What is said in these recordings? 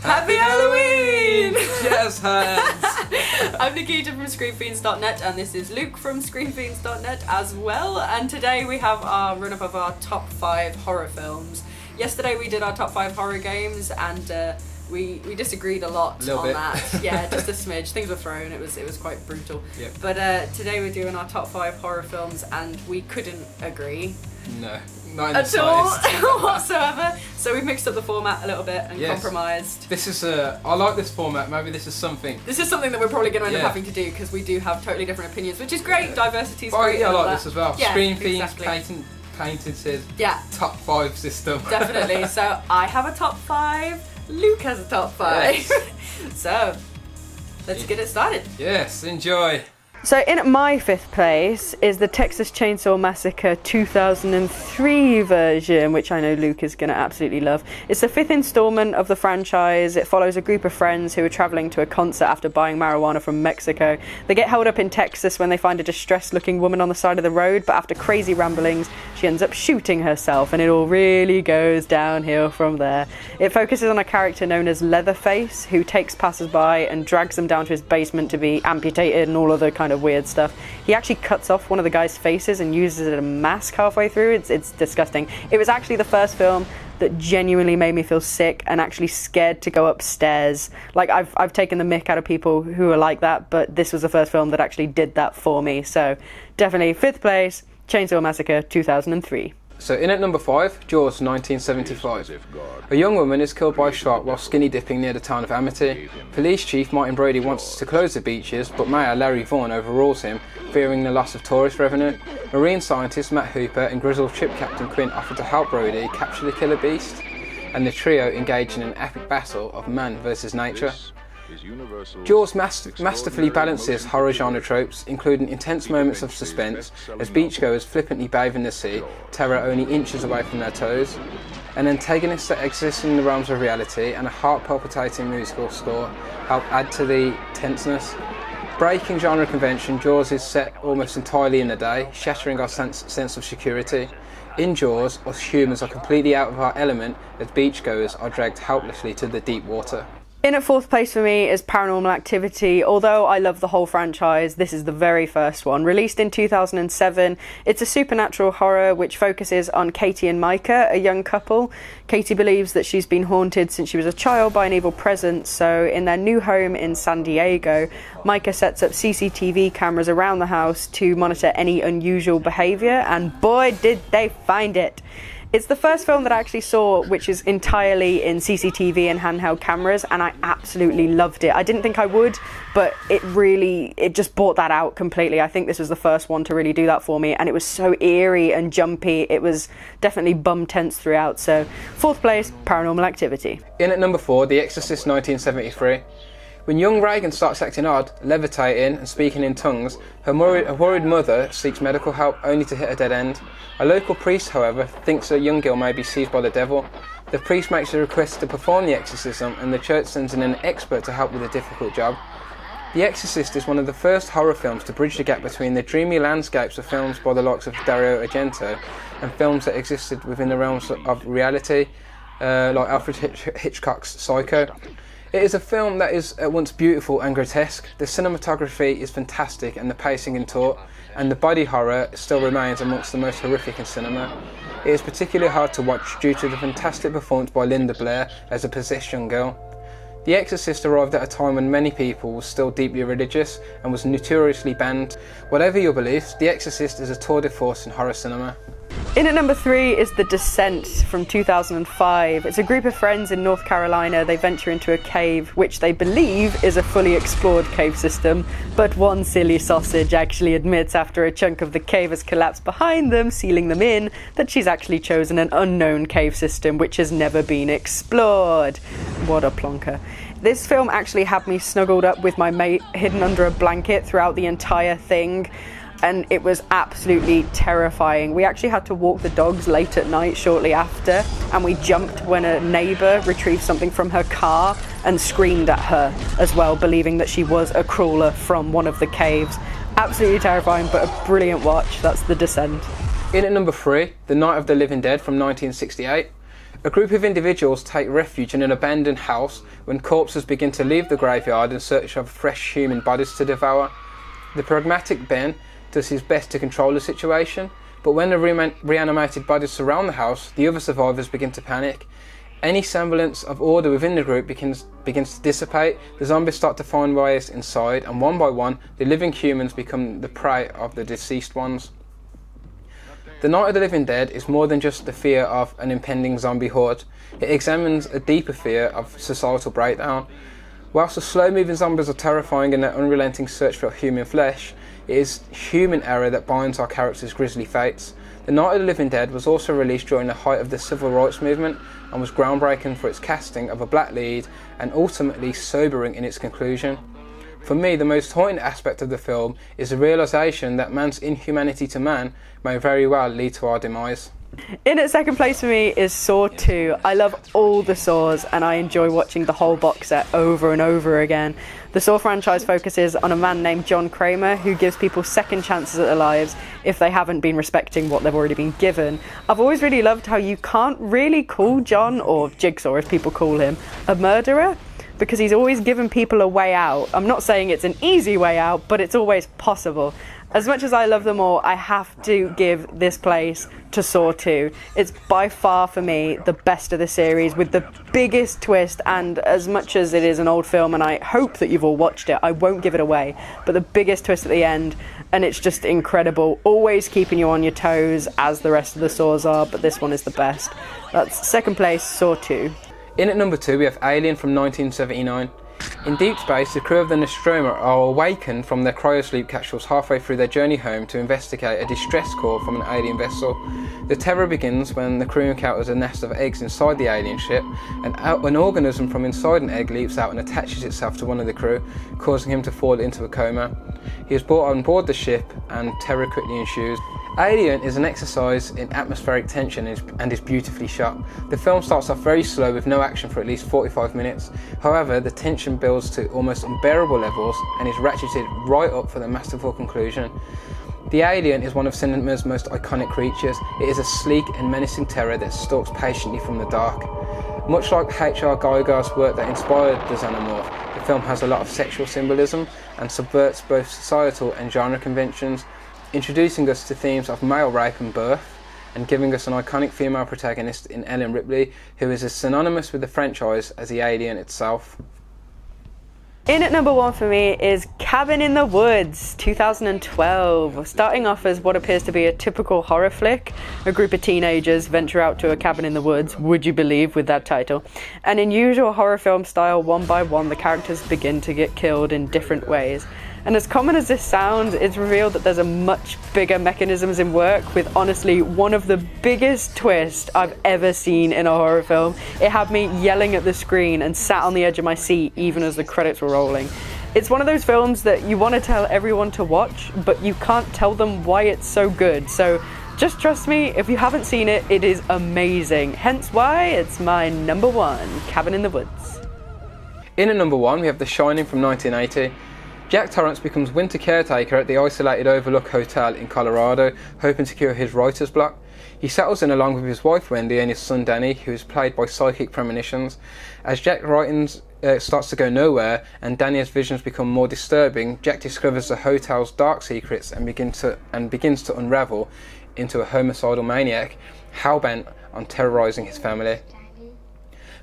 Happy Halloween! Jazz hands! I'm Nikita from ScreamFiends.net and this is Luke from ScreamFiends.net as well. And today we have our run-up of our top 5 horror films. Yesterday we did our top 5 horror games and we disagreed a lot on bit. that. Yeah, just a smidge. Things were thrown. It was quite brutal. Yep. But today we're doing our top 5 horror films and we couldn't agree. No, not in the At all slightest. whatsoever. So we've mixed up the format a little bit and Yes. compromised. This is I like this format. Maybe this is something. This is something that we're probably going to end up Yeah. having to do because we do have totally different opinions, which is great. Diversity is Oh great. yeah, I and all like that. this as well. Yeah, Screen Fiends exactly. patented Yeah, top 5 system. definitely. So I have a top 5. Luke has a top 5. Yes. So let's get it started. Yes, enjoy. So in at my 5th place is the Texas Chainsaw Massacre 2003 version, which I know Luke is going to absolutely love. It's the 5th installment of the franchise. It follows a group of friends who are travelling to a concert after buying marijuana from Mexico. They get held up in Texas when they find a distressed-looking woman on the side of the road, but after crazy ramblings, she ends up shooting herself, and it all really goes downhill from there. It focuses on a character known as Leatherface, who takes passers-by and drags them down to his basement to be amputated and all other kind of weird stuff. He actually cuts off one of the guy's faces and uses it as a mask halfway through. It's disgusting. It was actually the first film that genuinely made me feel sick and actually scared to go upstairs. Like I've taken the mick out of people who are like that, but this was the first film that actually did that for me. So definitely 5th place, Chainsaw Massacre 2003. So in at number 5, Jaws 1975. A young woman is killed by a shark while skinny dipping near the town of Amity. Police Chief Martin Brady wants to close the beaches, but Mayor Larry Vaughn overrules him, fearing the loss of tourist revenue. Marine scientist Matt Hooper and grizzled ship captain Quinn offer to help Brody capture the killer beast, and the trio engage in an epic battle of man versus nature. Jaws masterfully balances horror genre tropes, including intense moments of suspense as beachgoers flippantly bathe in the sea, terror only inches away from their toes, an antagonist that exists in the realms of reality, and a heart-palpitating musical score help add to the tenseness. Breaking genre convention, Jaws is set almost entirely in the day, shattering our sense of security. In Jaws, us humans are completely out of our element as beachgoers are dragged helplessly to the deep water. In at 4th place for me is Paranormal Activity. Although I love the whole franchise, this is the very first one. Released in 2007, it's a supernatural horror which focuses on Katie and Micah, a young couple. Katie believes that she's been haunted since she was a child by an evil presence, so in their new home in San Diego, Micah sets up CCTV cameras around the house to monitor any unusual behaviour, and boy did they find it! It's the first film that I actually saw which is entirely in CCTV and handheld cameras, and I absolutely loved it. I didn't think I would, but it just brought that out completely. I think this was the first one to really do that for me, and it was so eerie and jumpy. It was definitely bum tense throughout. So 4th place, Paranormal Activity. In at number 4, The Exorcist 1973. When young Reagan starts acting odd, levitating and speaking in tongues, her worried mother seeks medical help only to hit a dead end. A local priest, however, thinks a young girl may be seized by the devil. The priest makes a request to perform the exorcism, and the church sends in an expert to help with a difficult job. The Exorcist is one of the first horror films to bridge the gap between the dreamy landscapes of films by the likes of Dario Argento and films that existed within the realms of reality, like Alfred Hitchcock's Psycho. It is a film that is at once beautiful and grotesque. The cinematography is fantastic and the pacing is taut, and the body horror still remains amongst the most horrific in cinema. It is particularly hard to watch due to the fantastic performance by Linda Blair as a possessed young girl. The Exorcist arrived at a time when many people were still deeply religious and was notoriously banned. Whatever your beliefs, The Exorcist is a tour de force in horror cinema. In at number 3 is The Descent from 2005. It's a group of friends in North Carolina. They venture into a cave, which they believe is a fully explored cave system, but one silly sausage actually admits after a chunk of the cave has collapsed behind them, sealing them in, that she's actually chosen an unknown cave system which has never been explored. What a plonker. This film actually had me snuggled up with my mate, hidden under a blanket throughout the entire thing. And it was absolutely terrifying. We actually had to walk the dogs late at night shortly after, and we jumped when a neighbour retrieved something from her car and screamed at her as well, believing that she was a crawler from one of the caves. Absolutely terrifying, but a brilliant watch. That's The Descent. In at number 3, The Night of the Living Dead from 1968. A group of individuals take refuge in an abandoned house when corpses begin to leave the graveyard in search of fresh human bodies to devour. The pragmatic Ben does his best to control the situation, but when the reanimated bodies surround the house, the other survivors begin to panic. Any semblance of order within the group begins to dissipate, the zombies start to find ways inside, and one by one, the living humans become the prey of the deceased ones. The Night of the Living Dead is more than just the fear of an impending zombie horde. It examines a deeper fear of societal breakdown. Whilst the slow-moving zombies are terrifying in their unrelenting search for human flesh, it is human error that binds our characters' grisly fates. The Night of the Living Dead was also released during the height of the civil rights movement and was groundbreaking for its casting of a black lead and ultimately sobering in its conclusion. For me, the most haunting aspect of the film is the realisation that man's inhumanity to man may very well lead to our demise. In at second place for me is Saw 2. I love all the Saws and I enjoy watching the whole box set over and over again. The Saw franchise focuses on a man named John Kramer who gives people second chances at their lives if they haven't been respecting what they've already been given. I've always really loved how you can't really call John, or Jigsaw as people call him, a murderer, because he's always given people a way out. I'm not saying it's an easy way out, but it's always possible. As much as I love them all, I have to give this place to Saw 2. It's by far, for me, the best of the series, with the biggest twist, and as much as it is an old film, and I hope that you've all watched it, I won't give it away, but the biggest twist at the end, and it's just incredible. Always keeping you on your toes, as the rest of the Saws are, but this one is the best. That's second place, Saw 2. In at number 2 we have Alien from 1979. In deep space, the crew of the Nostromo are awakened from their cryosleep capsules halfway through their journey home to investigate a distress call from an alien vessel. The terror begins when the crew encounters a nest of eggs inside the alien ship, and an organism from inside an egg leaps out and attaches itself to one of the crew, causing him to fall into a coma. He is brought on board the ship and terror quickly ensues. Alien is an exercise in atmospheric tension and is beautifully shot. The film starts off very slow with no action for at least 45 minutes. However, the tension builds to almost unbearable levels and is ratcheted right up for the masterful conclusion. The alien is one of cinema's most iconic creatures. It is a sleek and menacing terror that stalks patiently from the dark. Much like H.R. Giger's work that inspired the Xenomorph, the film has a lot of sexual symbolism and subverts both societal and genre conventions, introducing us to themes of male rape and birth, and giving us an iconic female protagonist in Ellen Ripley, who is as synonymous with the franchise as the alien itself. In at number 1 for me is Cabin in the Woods, 2012. Starting off as what appears to be a typical horror flick, a group of teenagers venture out to a cabin in the woods, would you believe, with that title. And in usual horror film style, one by one, the characters begin to get killed in different ways. And as common as this sounds, it's revealed that there's a much bigger mechanisms in work, with honestly one of the biggest twists I've ever seen in a horror film. It had me yelling at the screen and sat on the edge of my seat even as the credits were rolling. It's one of those films that you want to tell everyone to watch, but you can't tell them why it's so good. So just trust me, if you haven't seen it, it is amazing. Hence why it's my number 1, Cabin in the Woods. In at number 1 we have The Shining from 1980. Jack Torrance becomes winter caretaker at the isolated Overlook Hotel in Colorado, hoping to cure his writer's block. He settles in along with his wife Wendy and his son Danny, who is played by psychic premonitions. As Jack's writings starts to go nowhere and Danny's visions become more disturbing, Jack discovers the hotel's dark secrets and begins to unravel into a homicidal maniac, hell-bent on terrorising his family.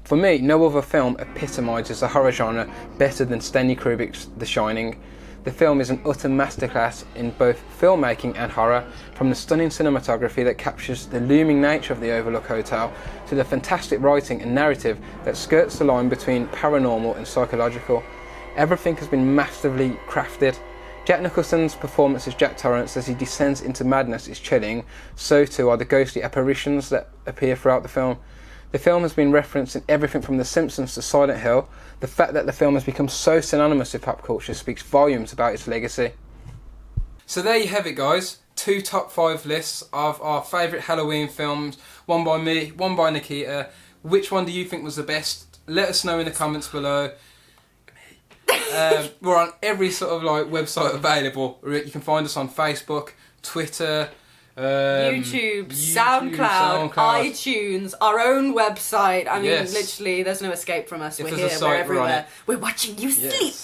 For me, no other film epitomises the horror genre better than Stanley Kubrick's The Shining. The film is an utter masterclass in both filmmaking and horror, from the stunning cinematography that captures the looming nature of the Overlook Hotel, to the fantastic writing and narrative that skirts the line between paranormal and psychological. Everything has been masterfully crafted. Jack Nicholson's performance as Jack Torrance as he descends into madness is chilling, so too are the ghostly apparitions that appear throughout the film. The film has been referenced in everything from The Simpsons to Silent Hill. The fact that the film has become so synonymous with pop culture speaks volumes about its legacy. So there you have it, guys. 2 top 5 lists of our favourite Halloween films. One by me, one by Nikita. Which one do you think was the best? Let us know in the comments below. We're on every sort of website available. You can find us on Facebook, Twitter, YouTube, SoundCloud, iTunes, our own website. I mean, literally, there's no escape from us. We're here, we're everywhere. We're watching you sleep.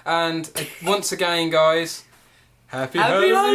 And once again, guys, Happy Halloween!